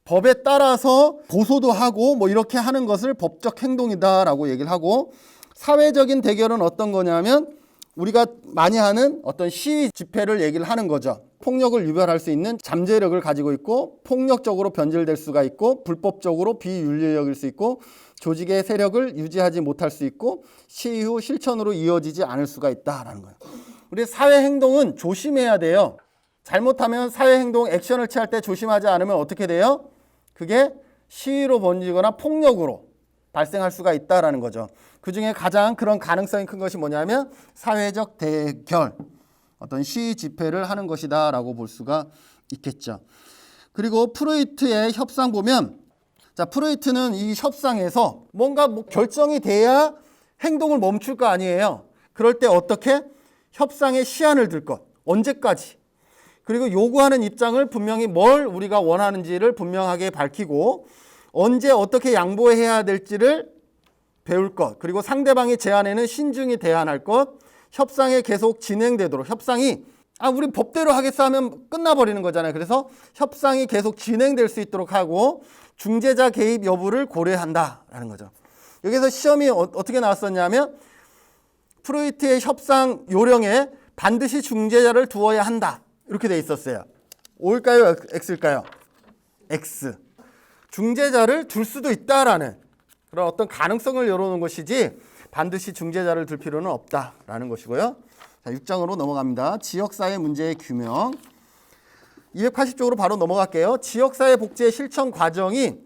법에 따라서 고소도 하고 뭐 이렇게 하는 것을 법적 행동이다라고 얘기를 하고, 사회적인 대결은 어떤 거냐면 우리가 많이 하는 어떤 시위 집회를 얘기를 하는 거죠. 폭력을 유발할 수 있는 잠재력을 가지고 있고 폭력적으로 변질될 수가 있고 불법적으로 비윤리적일 수 있고 조직의 세력을 유지하지 못할 수 있고 시위 후 실천으로 이어지지 않을 수가 있다라는 거예요. 우리 사회 행동은 조심해야 돼요. 잘못하면 사회 행동 액션을 취할 때 조심하지 않으면 어떻게 돼요? 그게 시위로 번지거나 폭력으로 발생할 수가 있다라는 거죠. 그중에 가장 그런 가능성이 큰 것이 뭐냐면 사회적 대결, 어떤 시위 집회를 하는 것이다 라고 볼 수가 있겠죠. 그리고 프로이트의 협상 보면, 자, 프로이트는 이 협상에서 뭔가 결정이 돼야 행동을 멈출 거 아니에요. 그럴 때 어떻게? 협상의 시한을 들 것, 언제까지, 그리고 요구하는 입장을 분명히 뭘 우리가 원하는지를 분명하게 밝히고 언제 어떻게 양보해야 될지를 배울 것, 그리고 상대방의 제안에는 신중히 대안할 것, 협상이 계속 진행되도록, 협상이 우리 법대로 하겠어 하면 끝나버리는 거잖아요. 그래서 협상이 계속 진행될 수 있도록 하고 중재자 개입 여부를 고려한다라는 거죠. 여기서 시험이 어떻게 나왔었냐면 프로이트의 협상 요령에 반드시 중재자를 두어야 한다 이렇게 돼 있었어요. O일까요? X일까요? X. 중재자를 둘 수도 있다라는 그런 어떤 가능성을 열어놓은 것이지 반드시 중재자를 둘 필요는 없다라는 것이고요. 자, 6장으로 넘어갑니다. 지역사회 문제의 규명. 280쪽으로 바로 넘어갈게요. 지역사회 복지의 실천 과정이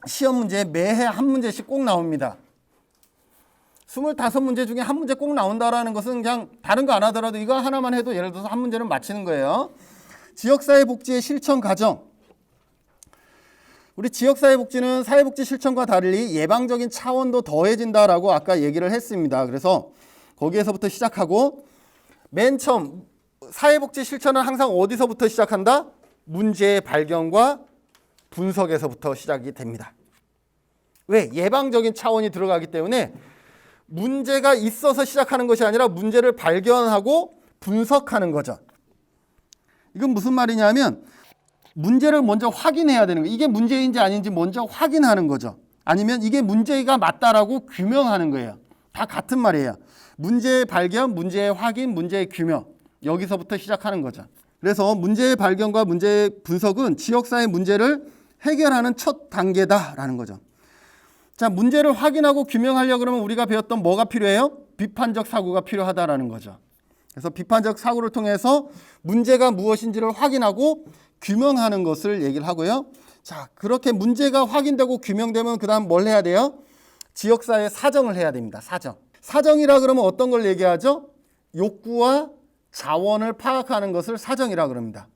시험 문제에 매해 한 문제씩 꼭 나옵니다. 25문제 중에 한 문제 꼭 나온다라는 것은 그냥 다른 거 안 하더라도 이거 하나만 해도 예를 들어서 한 문제는 맞히는 거예요. 지역사회 복지의 실천 과정. 우리 지역사회복지는 사회복지 실천과 달리 예방적인 차원도 더해진다라고 아까 얘기를 했습니다. 그래서 거기에서부터 시작하고 맨 처음 사회복지 실천은 항상 어디서부터 시작한다? 문제의 발견과 분석에서부터 시작이 됩니다. 왜? 예방적인 차원이 들어가기 때문에 문제가 있어서 시작하는 것이 아니라 문제를 발견하고 분석하는 거죠. 이건 무슨 말이냐면 문제를 먼저 확인해야 되는 거예요. 이게 문제인지 아닌지 먼저 확인하는 거죠. 아니면 이게 문제가 맞다라고 규명하는 거예요. 다 같은 말이에요. 문제의 발견, 문제의 확인, 문제의 규명. 여기서부터 시작하는 거죠. 그래서 문제의 발견과 문제의 분석은 지역사회 문제를 해결하는 첫 단계다라는 거죠. 자, 문제를 확인하고 규명하려고 그러면 우리가 배웠던 뭐가 필요해요? 비판적 사고가 필요하다라는 거죠. 그래서 비판적 사고를 통해서 문제가 무엇인지를 확인하고 규명하는 것을 얘기를 하고요. 자, 그렇게 문제가 확인되고 규명되면 그 다음 뭘 해야 돼요? 지역사회 사정을 해야 됩니다. 사정. 사정이라 그러면 어떤 걸 얘기하죠? 욕구와 자원을 파악하는 것을 사정이라 그럽니다.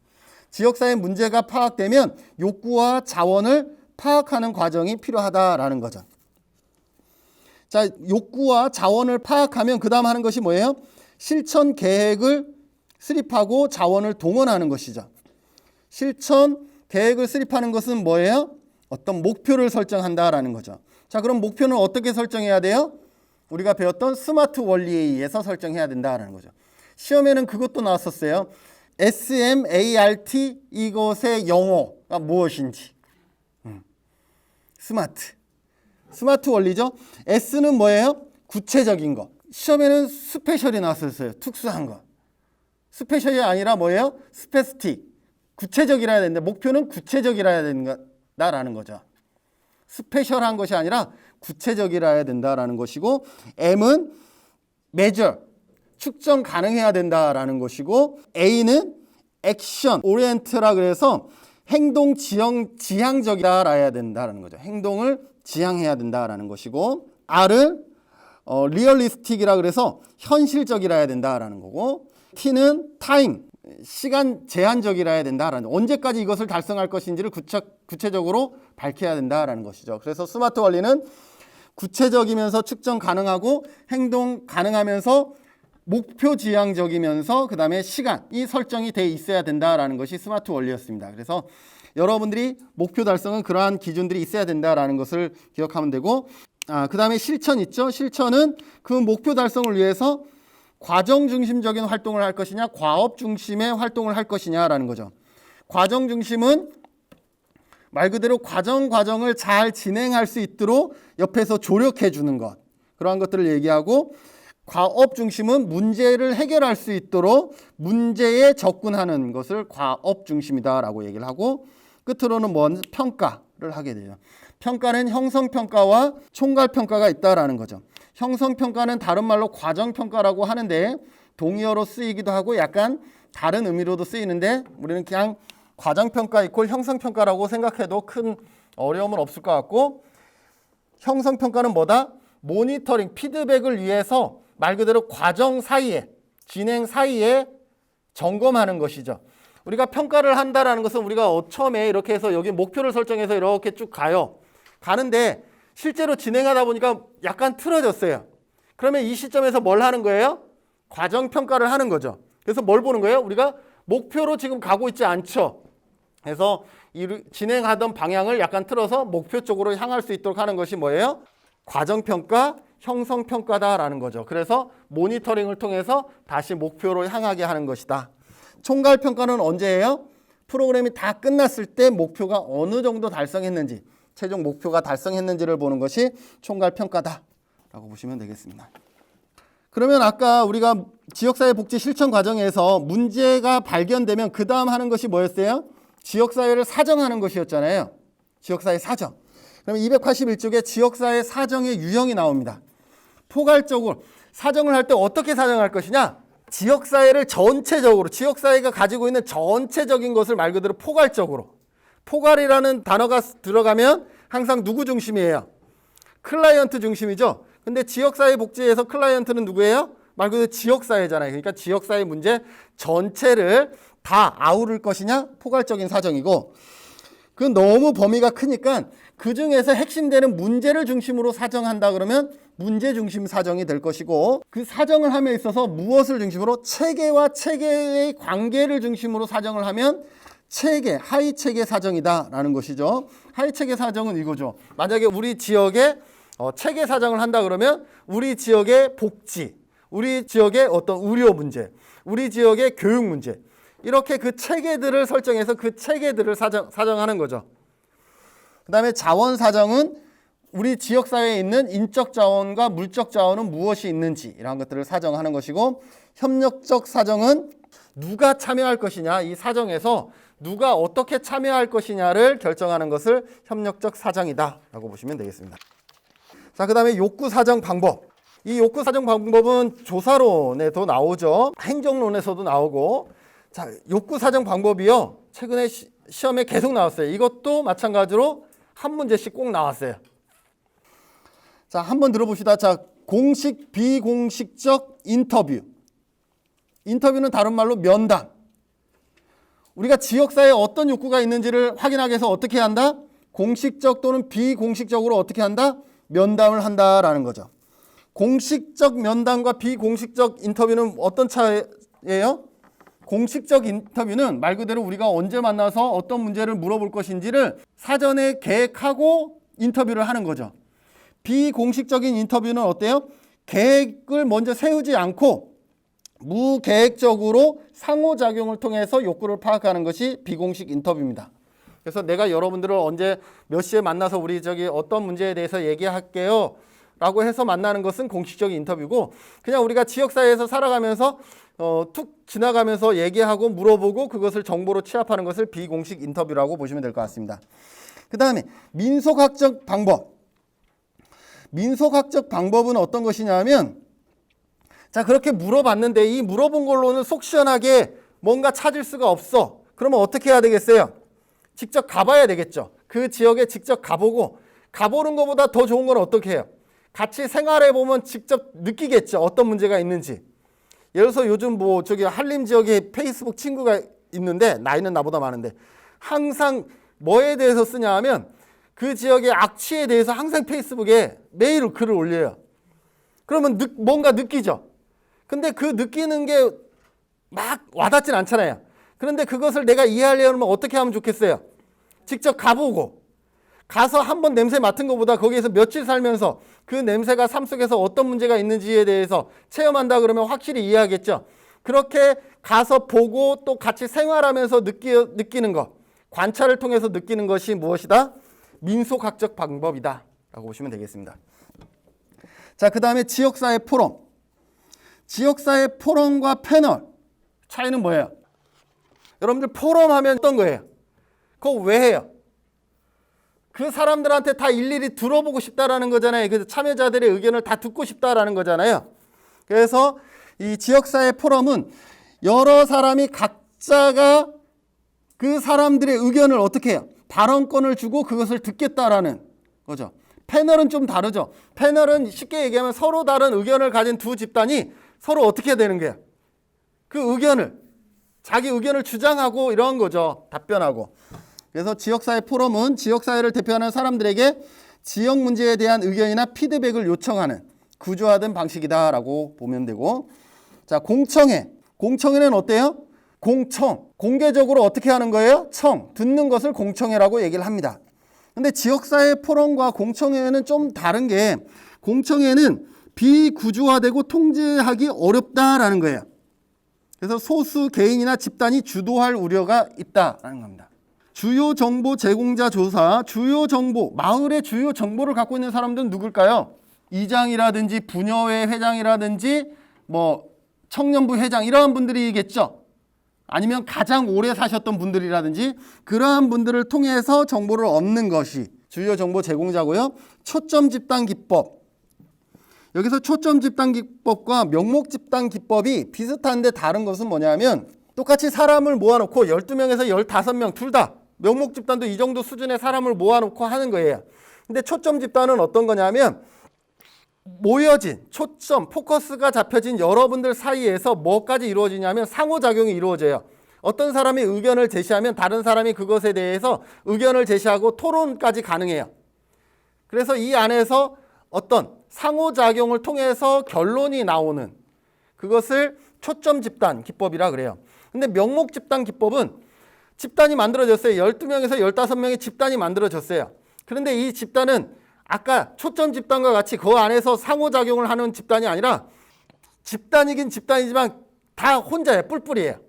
지역사회 문제가 파악되면 욕구와 자원을 파악하는 과정이 필요하다라는 거죠. 자, 욕구와 자원을 파악하면 그 다음 하는 것이 뭐예요? 실천 계획을 수립하고 자원을 동원하는 것이죠. 실천 계획을 수립하는 것은 뭐예요? 어떤 목표를 설정한다라는 거죠. 자, 그럼 목표는 어떻게 설정해야 돼요? 우리가 배웠던 스마트 원리에 의해서 설정해야 된다라는 거죠. 시험에는 그것도 나왔었어요. SMART 이것의 영어가 무엇인지. 스마트 원리죠. S는 뭐예요? 구체적인 거. 시험에는 스페셜이 나왔었어요. 특수한 거. 스페셜이 아니라 뭐예요? 스페스틱. 구체적이라야 되는데 목표는 구체적이라야 된다라는 거죠. 스페셜한 것이 아니라 구체적이라야 된다라는 것이고, M은 measure, 측정 가능해야 된다라는 것이고, A는 액션 오리엔트라 그래서 행동 지향적이라야 된다라는 거죠. 행동을 지향해야 된다라는 것이고, R은 리얼리스틱이라 그래서 현실적이라 해야 된다라는 거고, T는 타임, 시간 제한적이라 해야 된다라는, 언제까지 이것을 달성할 것인지를 구체적으로 밝혀야 된다라는 것이죠. 그래서 스마트 원리는 구체적이면서 측정 가능하고 행동 가능하면서 목표 지향적이면서 그 다음에 시간이 설정이 돼 있어야 된다라는 것이 스마트 원리였습니다. 그래서 여러분들이 목표 달성은 그러한 기준들이 있어야 된다라는 것을 기억하면 되고, 그 다음에 실천 있죠. 실천은 그 목표 달성을 위해서 과정 중심적인 활동을 할 것이냐, 과업 중심의 활동을 할 것이냐라는 거죠. 과정 중심은 말 그대로 과정을 잘 진행할 수 있도록 옆에서 조력해 주는 것, 그러한 것들을 얘기하고, 과업 중심은 문제를 해결할 수 있도록 문제에 접근하는 것을 과업 중심이다라고 얘기를 하고, 끝으로는 평가를 하게 돼요. 평가는 형성평가와 총괄평가가 있다라는 거죠. 형성평가는 다른 말로 과정평가라고 하는데 동의어로 쓰이기도 하고 약간 다른 의미로도 쓰이는데, 우리는 그냥 과정평가 이퀄 형성평가라고 생각해도 큰 어려움은 없을 것 같고, 형성평가는 뭐다? 모니터링, 피드백을 위해서 말 그대로 과정 사이에, 진행 사이에 점검하는 것이죠. 우리가 평가를 한다라는 것은 우리가 처음에 이렇게 해서 여기 목표를 설정해서 이렇게 쭉 가는데 실제로 진행하다 보니까 약간 틀어졌어요. 그러면 이 시점에서 뭘 하는 거예요? 과정 평가를 하는 거죠. 그래서 뭘 보는 거예요? 우리가 목표로 지금 가고 있지 않죠. 그래서 진행하던 방향을 약간 틀어서 목표 쪽으로 향할 수 있도록 하는 것이 뭐예요? 과정평가, 형성평가다라는 거죠. 그래서 모니터링을 통해서 다시 목표로 향하게 하는 것이다. 총괄평가는 언제예요? 프로그램이 다 끝났을 때 목표가 어느 정도 달성했는지, 최종 목표가 달성했는지를 보는 것이 총괄평가다라고 보시면 되겠습니다. 그러면 아까 우리가 지역사회복지 실천 과정에서 문제가 발견되면 그 다음 하는 것이 뭐였어요? 지역사회를 사정하는 것이었잖아요. 지역사회 사정. 그럼 281쪽에 지역사회 사정의 유형이 나옵니다. 포괄적으로 사정을 할 때 어떻게 사정할 것이냐? 지역사회를 전체적으로, 지역사회가 가지고 있는 전체적인 것을 말 그대로 포괄적으로. 포괄이라는 단어가 들어가면 항상 누구 중심이에요? 클라이언트 중심이죠. 근데 지역사회 복지에서 클라이언트는 누구예요? 말 그대로 지역사회잖아요. 그러니까 지역사회 문제 전체를 다 아우를 것이냐? 포괄적인 사정이고, 그건 너무 범위가 크니까 그 중에서 핵심되는 문제를 중심으로 사정한다 그러면 문제 중심 사정이 될 것이고, 그 사정을 함에 있어서 무엇을 중심으로? 체계와 체계의 관계를 중심으로 사정을 하면 체계, 하위 체계 사정이다라는 것이죠. 하위 체계 사정은 이거죠. 만약에 우리 지역에 체계 사정을 한다 그러면 우리 지역의 복지, 우리 지역의 어떤 의료 문제, 우리 지역의 교육 문제, 이렇게 그 체계들을 설정해서 그 체계들을 사정하는 거죠. 그 다음에 자원 사정은 우리 지역사회에 있는 인적 자원과 물적 자원은 무엇이 있는지 이런 것들을 사정하는 것이고, 협력적 사정은 누가 참여할 것이냐, 이 사정에서 누가 어떻게 참여할 것이냐를 결정하는 것을 협력적 사정이다 라고 보시면 되겠습니다. 자, 그 다음에 욕구 사정 방법. 이 욕구 사정 방법은 조사론에도 나오죠. 행정론에서도 나오고. 자, 욕구 사정 방법이요, 최근에 시험에 계속 나왔어요. 이것도 마찬가지로 한 문제씩 꼭 나왔어요. 자, 한번 들어봅시다. 자, 공식, 비공식적 인터뷰. 인터뷰는 다른 말로 면담. 우리가 지역사회에 어떤 욕구가 있는지를 확인하기 위해서 어떻게 한다? 공식적 또는 비공식적으로 어떻게 한다? 면담을 한다라는 거죠. 공식적 면담과 비공식적 인터뷰는 어떤 차이예요? 공식적 인터뷰는 말 그대로 우리가 언제 만나서 어떤 문제를 물어볼 것인지를 사전에 계획하고 인터뷰를 하는 거죠. 비공식적인 인터뷰는 어때요? 계획을 먼저 세우지 않고 무계획적으로 상호작용을 통해서 욕구를 파악하는 것이 비공식 인터뷰입니다. 그래서 내가 여러분들을 언제 몇 시에 만나서 우리 어떤 문제에 대해서 얘기할게요 라고 해서 만나는 것은 공식적인 인터뷰고, 그냥 우리가 지역사회에서 살아가면서 툭 지나가면서 얘기하고 물어보고 그것을 정보로 취합하는 것을 비공식 인터뷰라고 보시면 될 것 같습니다. 그 다음에 민속학적 방법. 민속학적 방법은 어떤 것이냐면, 자, 그렇게 물어봤는데 이 물어본 걸로는 속 시원하게 뭔가 찾을 수가 없어. 그러면 어떻게 해야 되겠어요? 직접 가봐야 되겠죠. 그 지역에 직접 가보고, 가보는 것보다 더 좋은 건 어떻게 해요? 같이 생활해 보면 직접 느끼겠죠. 어떤 문제가 있는지. 예를 들어서 요즘 뭐 저기 한림 지역에 페이스북 친구가 있는데 나이는 나보다 많은데 항상 뭐에 대해서 쓰냐 하면 그 지역의 악취에 대해서 항상 페이스북에 매일 글을 올려요. 그러면 뭔가 느끼죠. 근데 그 느끼는 게 막 와닿진 않잖아요. 그런데 그것을 내가 이해하려면 어떻게 하면 좋겠어요? 직접 가보고 가서 한번 냄새 맡은 것보다 거기에서 며칠 살면서 그 냄새가 삶 속에서 어떤 문제가 있는지에 대해서 체험한다 그러면 확실히 이해하겠죠. 그렇게 가서 보고 또 같이 생활하면서 느끼는 것, 관찰을 통해서 느끼는 것이 무엇이다? 민속학적 방법이다 라고 보시면 되겠습니다. 자, 그 다음에 지역사회 포럼. 지역사회 포럼과 패널 차이는 뭐예요? 여러분들 포럼 하면 어떤 거예요? 그거 왜 해요? 그 사람들한테 다 일일이 들어보고 싶다라는 거잖아요. 그래서 참여자들의 의견을 다 듣고 싶다라는 거잖아요. 그래서 이 지역사회 포럼은 여러 사람이 각자가 그 사람들의 의견을 어떻게 해요? 발언권을 주고 그것을 듣겠다라는 거죠. 패널은 좀 다르죠. 패널은 쉽게 얘기하면 서로 다른 의견을 가진 두 집단이 서로 어떻게 되는 거예요? 그 의견을, 자기 의견을 주장하고 이런 거죠. 답변하고. 그래서 지역사회 포럼은 지역사회를 대표하는 사람들에게 지역 문제에 대한 의견이나 피드백을 요청하는 구조화된 방식이다라고 보면 되고, 자, 공청회. 공청회는 어때요? 공청. 공개적으로 어떻게 하는 거예요? 청. 듣는 것을 공청회라고 얘기를 합니다. 근데 지역사회 포럼과 공청회는 좀 다른 게 공청회는 비구조화되고 통제하기 어렵다라는 거예요. 그래서 소수 개인이나 집단이 주도할 우려가 있다라는 겁니다. 주요 정보 제공자 조사, 주요 정보, 마을의 주요 정보를 갖고 있는 사람들은 누굴까요? 이장이라든지 부녀회 회장이라든지 뭐 청년부 회장 이러한 분들이겠죠. 아니면 가장 오래 사셨던 분들이라든지 그러한 분들을 통해서 정보를 얻는 것이 주요 정보 제공자고요. 초점 집단 기법. 여기서 초점 집단 기법과 명목 집단 기법이 비슷한데 다른 것은 뭐냐면 똑같이 사람을 모아놓고 12명에서 15명 둘 다 명목 집단도 이 정도 수준의 사람을 모아놓고 하는 거예요. 근데 초점 집단은 어떤 거냐면 모여진 초점, 포커스가 잡혀진 여러분들 사이에서 뭐까지 이루어지냐면 상호작용이 이루어져요. 어떤 사람이 의견을 제시하면 다른 사람이 그것에 대해서 의견을 제시하고 토론까지 가능해요. 그래서 이 안에서 어떤 상호작용을 통해서 결론이 나오는 그것을 초점 집단 기법이라 그래요. 근데 명목 집단 기법은 집단이 만들어졌어요. 12명에서 15명의 집단이 만들어졌어요. 그런데 이 집단은 아까 초점 집단과 같이 그 안에서 상호작용을 하는 집단이 아니라 집단이긴 집단이지만 다 혼자예요. 뿔뿔이에요.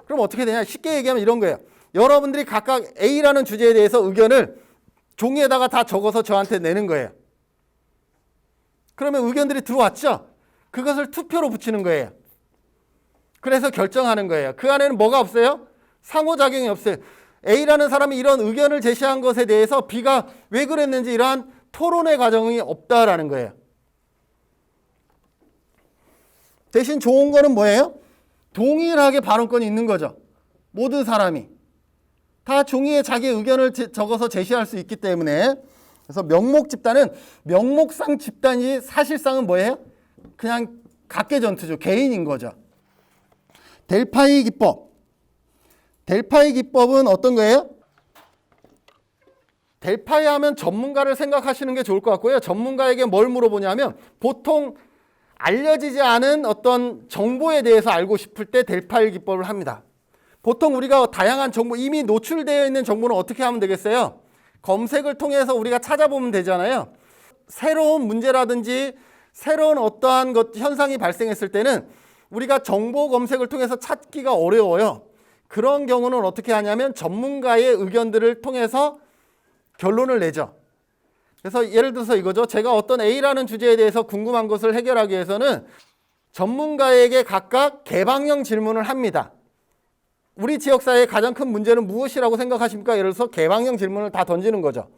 그럼 어떻게 되냐? 쉽게 얘기하면 이런 거예요. 여러분들이 각각 A라는 주제에 대해서 의견을 종이에다가 다 적어서 저한테 내는 거예요. 그러면 의견들이 들어왔죠? 그것을 투표로 붙이는 거예요. 그래서 결정하는 거예요. 그 안에는 뭐가 없어요? 상호작용이 없어요. A라는 사람이 이런 의견을 제시한 것에 대해서 B가 왜 그랬는지 이러한 토론의 과정이 없다라는 거예요. 대신 좋은 거는 뭐예요? 동일하게 발언권이 있는 거죠. 모든 사람이. 다 종이에 자기 의견을 적어서 제시할 수 있기 때문에. 그래서 명목 집단은 명목상 집단이 사실상은 뭐예요? 그냥 각계전투죠. 개인인 거죠. 델파이 기법. 델파이 기법은 어떤 거예요? 델파이 하면 전문가를 생각하시는 게 좋을 것 같고요. 전문가에게 뭘 물어보냐면 보통 알려지지 않은 어떤 정보에 대해서 알고 싶을 때 델파이 기법을 합니다. 보통 우리가 다양한 정보, 이미 노출되어 있는 정보는 어떻게 하면 되겠어요? 검색을 통해서 우리가 찾아보면 되잖아요. 새로운 문제라든지 새로운 어떠한 현상이 발생했을 때는 우리가 정보 검색을 통해서 찾기가 어려워요. 그런 경우는 어떻게 하냐면 전문가의 의견들을 통해서 결론을 내죠. 그래서 예를 들어서 이거죠. 제가 어떤 A라는 주제에 대해서 궁금한 것을 해결하기 위해서는 전문가에게 각각 개방형 질문을 합니다. 우리 지역사회의 가장 큰 문제는 무엇이라고 생각하십니까? 예를 들어서 개방형 질문을 다 던지는 거죠.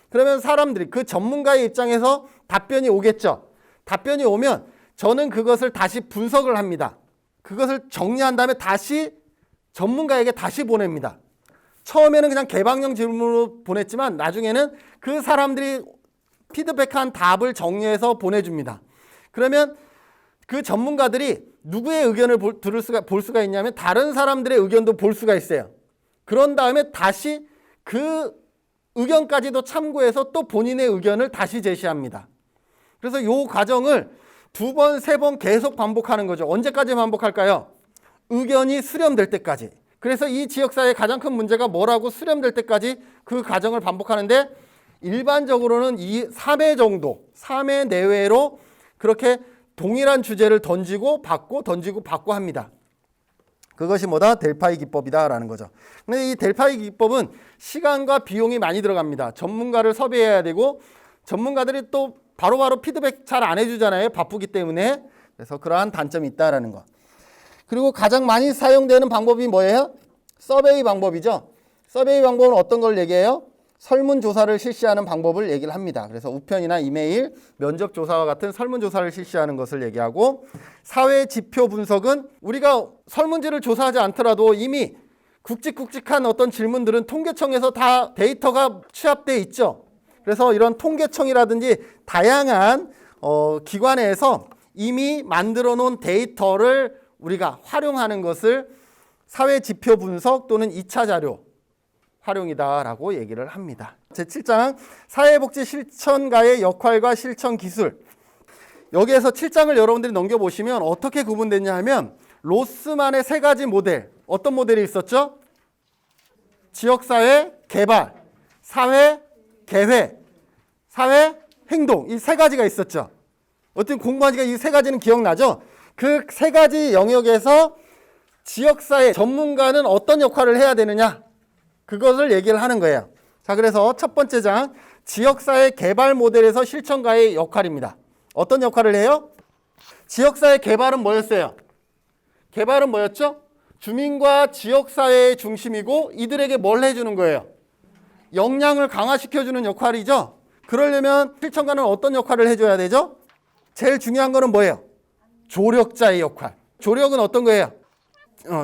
그러면 사람들이 그 전문가의 입장에서 답변이 오겠죠. 답변이 오면 저는 그것을 다시 분석을 합니다. 그것을 정리한 다음에 다시 전문가에게 다시 보냅니다. 처음에는 그냥 개방형 질문으로 보냈지만 나중에는 그 사람들이 피드백한 답을 정리해서 보내줍니다. 그러면 그 전문가들이 누구의 의견을 볼 수가 있냐면 다른 사람들의 의견도 볼 수가 있어요. 그런 다음에 다시 그 의견까지도 참고해서 또 본인의 의견을 다시 제시합니다. 그래서 이 과정을 2번, 3번 계속 반복하는 거죠. 언제까지 반복할까요? 의견이 수렴될 때까지. 그래서 이 지역사회의 가장 큰 문제가 뭐라고 수렴될 때까지 그 과정을 반복하는데 일반적으로는 이 3회 정도, 3회 내외로 그렇게 동일한 주제를 던지고 받고 합니다. 그것이 뭐다? 델파이 기법이다라는 거죠. 근데 이 델파이 기법은 시간과 비용이 많이 들어갑니다. 전문가를 섭외해야 되고 전문가들이 또 바로바로 피드백 잘 안 해주잖아요. 바쁘기 때문에. 그래서 그러한 단점이 있다라는 거. 그리고 가장 많이 사용되는 방법이 뭐예요? 서베이 방법이죠. 서베이 방법은 어떤 걸 얘기해요? 설문조사를 실시하는 방법을 얘기를 합니다. 그래서 우편이나 이메일, 면접조사와 같은 설문조사를 실시하는 것을 얘기하고 사회지표 분석은 우리가 설문지를 조사하지 않더라도 이미 굵직굵직한 어떤 질문들은 통계청에서 다 데이터가 취합되어 있죠. 그래서 이런 통계청이라든지 다양한 기관에서 이미 만들어 놓은 데이터를 우리가 활용하는 것을 사회지표 분석 또는 2차 자료 활용이다라고 얘기를 합니다. 제7장 사회복지 실천가의 역할과 실천 기술. 여기에서 7장을 여러분들이 넘겨보시면 어떻게 구분됐냐 하면 로스만의 3가지 모델. 어떤 모델이 있었죠? 지역사회 개발, 사회 계획, 사회 행동. 이 3가지가 있었죠. 어떤 공부하니까 이 3가지는 기억나죠? 그 3가지 영역에서 지역사회 전문가는 어떤 역할을 해야 되느냐? 그것을 얘기를 하는 거예요. 자, 그래서 첫 번째 장 지역사회 개발 모델에서 실천가의 역할입니다. 어떤 역할을 해요? 지역사회 개발은 뭐였어요? 개발은 뭐였죠? 주민과 지역사회의 중심이고 이들에게 뭘 해주는 거예요? 역량을 강화시켜주는 역할이죠. 그러려면 실천가는 어떤 역할을 해줘야 되죠? 제일 중요한 거는 뭐예요? 조력자의 역할. 조력은 어떤 거예요?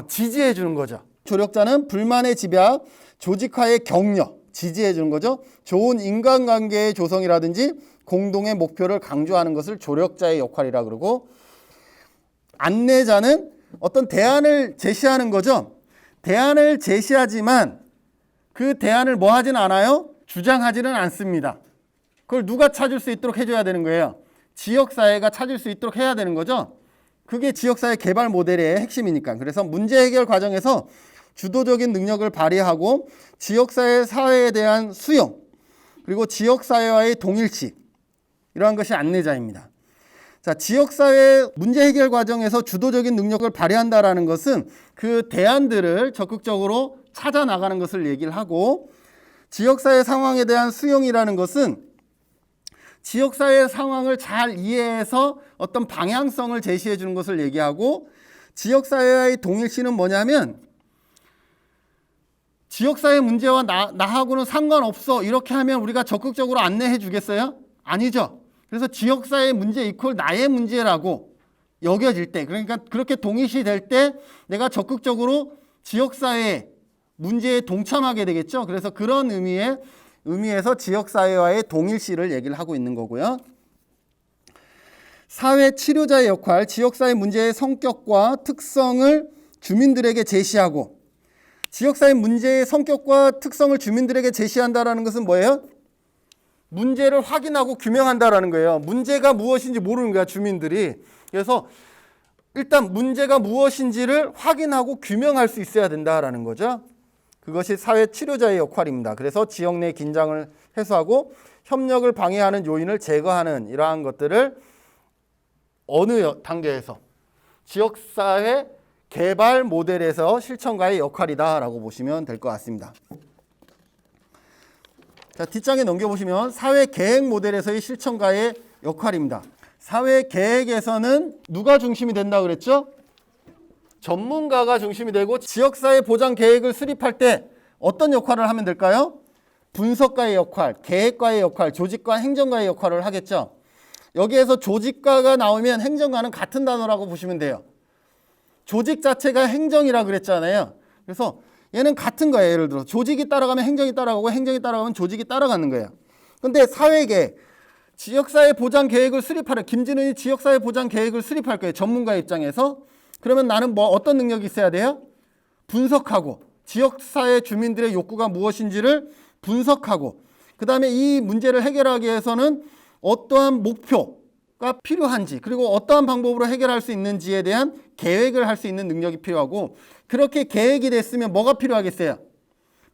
지지해 주는 거죠. 조력자는 불만의 집약, 조직화의 격려, 지지해 주는 거죠. 좋은 인간관계의 조성이라든지 공동의 목표를 강조하는 것을 조력자의 역할이라 그러고 안내자는 어떤 대안을 제시하는 거죠. 대안을 제시하지만 그 대안을 뭐 하진 않아요? 주장하지는 않습니다. 그걸 누가 찾을 수 있도록 해줘야 되는 거예요? 지역사회가 찾을 수 있도록 해야 되는 거죠. 그게 지역사회 개발 모델의 핵심이니까. 그래서 문제 해결 과정에서 주도적인 능력을 발휘하고 지역사회 사회에 대한 수용 그리고 지역사회와의 동일시 이러한 것이 안내자입니다. 자, 지역사회 문제 해결 과정에서 주도적인 능력을 발휘한다라는 것은 그 대안들을 적극적으로 찾아 나가는 것을 얘기를 하고 지역사회 상황에 대한 수용이라는 것은 지역사회 상황을 잘 이해해서 어떤 방향성을 제시해 주는 것을 얘기하고 지역사회와의 동일시는 뭐냐면 지역사회 문제와 나하고는 상관없어 이렇게 하면 우리가 적극적으로 안내해 주겠어요? 아니죠. 그래서 지역사회 문제 이퀄 나의 문제라고 여겨질 때 그러니까 그렇게 동일시 될 때 내가 적극적으로 지역사회 문제에 동참하게 되겠죠. 그래서 그런 의미에서 지역사회와의 동일시를 얘기를 하고 있는 거고요. 사회 치료자의 역할, 지역사회 문제의 성격과 특성을 주민들에게 제시하고 지역사회 문제의 성격과 특성을 주민들에게 제시한다는 것은 뭐예요? 문제를 확인하고 규명한다는 거예요. 문제가 무엇인지 모르는 거야, 주민들이. 그래서 일단 문제가 무엇인지를 확인하고 규명할 수 있어야 된다는 거죠. 그것이 사회 치료자의 역할입니다. 그래서 지역 내 긴장을 해소하고 협력을 방해하는 요인을 제거하는 이러한 것들을 어느 단계에서 지역사회 개발 모델에서 실천가의 역할이다라고 보시면 될 것 같습니다. 자, 뒷장에 넘겨보시면 사회 계획 모델에서의 실천가의 역할입니다. 사회 계획에서는 누가 중심이 된다 그랬죠? 전문가가 중심이 되고 지역사회 보장 계획을 수립할 때 어떤 역할을 하면 될까요? 분석가의 역할, 계획가의 역할, 조직과 행정가의 역할을 하겠죠. 여기에서 조직가가 나오면 행정가는 같은 단어라고 보시면 돼요. 조직 자체가 행정이라 그랬잖아요. 그래서 얘는 같은 거예요. 예를 들어 조직이 따라가면 행정이 따라가고 행정이 따라가면 조직이 따라가는 거예요. 근데 사회계획, 지역사회 보장 계획을 수립하는 김진은이 지역사회 보장 계획을 수립할 거예요. 전문가 입장에서. 그러면 나는 뭐 어떤 능력이 있어야 돼요? 분석하고 지역사회 주민들의 욕구가 무엇인지를 분석하고 그 다음에 이 문제를 해결하기 위해서는 어떠한 목표가 필요한지 그리고 어떠한 방법으로 해결할 수 있는지에 대한 계획을 할 수 있는 능력이 필요하고 그렇게 계획이 됐으면 뭐가 필요하겠어요?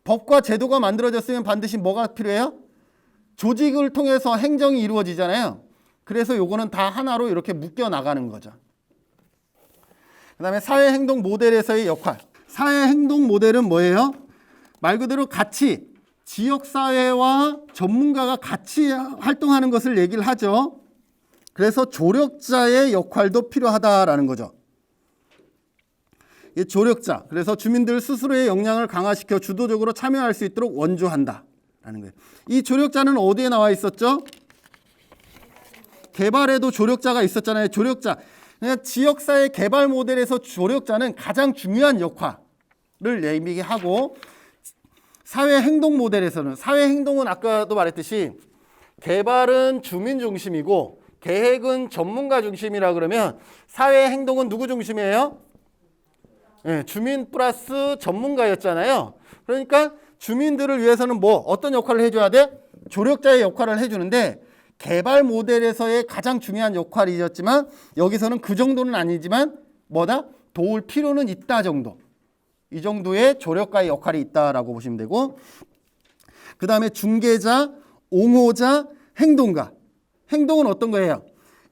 법과 제도가 만들어졌으면 반드시 뭐가 필요해요? 조직을 통해서 행정이 이루어지잖아요. 그래서 요거는 다 하나로 이렇게 묶여 나가는 거죠. 그 다음에 사회행동 모델에서의 역할. 사회행동 모델은 뭐예요? 말 그대로 같이 지역사회와 전문가가 같이 활동하는 것을 얘기를 하죠. 그래서 조력자의 역할도 필요하다라는 거죠. 이 조력자, 그래서 주민들 스스로의 역량을 강화시켜 주도적으로 참여할 수 있도록 원조한다. 라는 거예요. 이 조력자는 어디에 나와 있었죠? 개발에도 조력자가 있었잖아요. 조력자. 그냥 지역사회 개발 모델에서 조력자는 가장 중요한 역할을 얘기하고 사회행동 모델에서는 사회행동은 아까도 말했듯이 개발은 주민 중심이고 계획은 전문가 중심이라 그러면 사회행동은 누구 중심이에요? 네, 주민 플러스 전문가였잖아요. 그러니까 주민들을 위해서는 뭐 어떤 역할을 해줘야 돼? 조력자의 역할을 해주는데 개발 모델에서의 가장 중요한 역할이었지만 여기서는 그 정도는 아니지만 뭐다? 도울 필요는 있다 정도. 이 정도의 조력가의 역할이 있다라고 보시면 되고 그 다음에 중개자, 옹호자, 행동가. 행동은 어떤 거예요?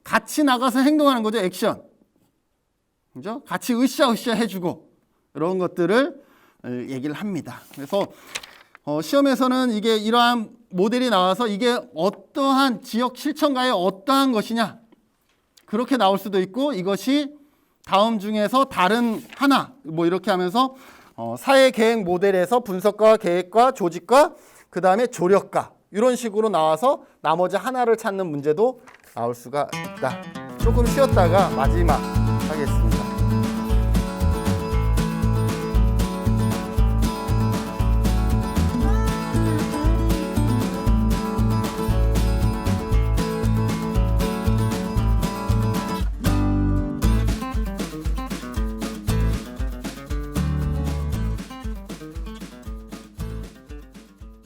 같이 나가서 행동하는 거죠. 액션. 그죠? 같이 으쌰으쌰 해주고 이런 것들을 얘기를 합니다. 그래서 시험에서는 이게 이러한 모델이 나와서 이게 어떠한 지역 실천가의 어떠한 것이냐 그렇게 나올 수도 있고 이것이 다음 중에서 다른 하나 뭐 이렇게 하면서 사회계획 모델에서 분석과 계획과 조직과 그 다음에 조력가 이런 식으로 나와서 나머지 하나를 찾는 문제도 나올 수가 있다. 조금 쉬었다가 마지막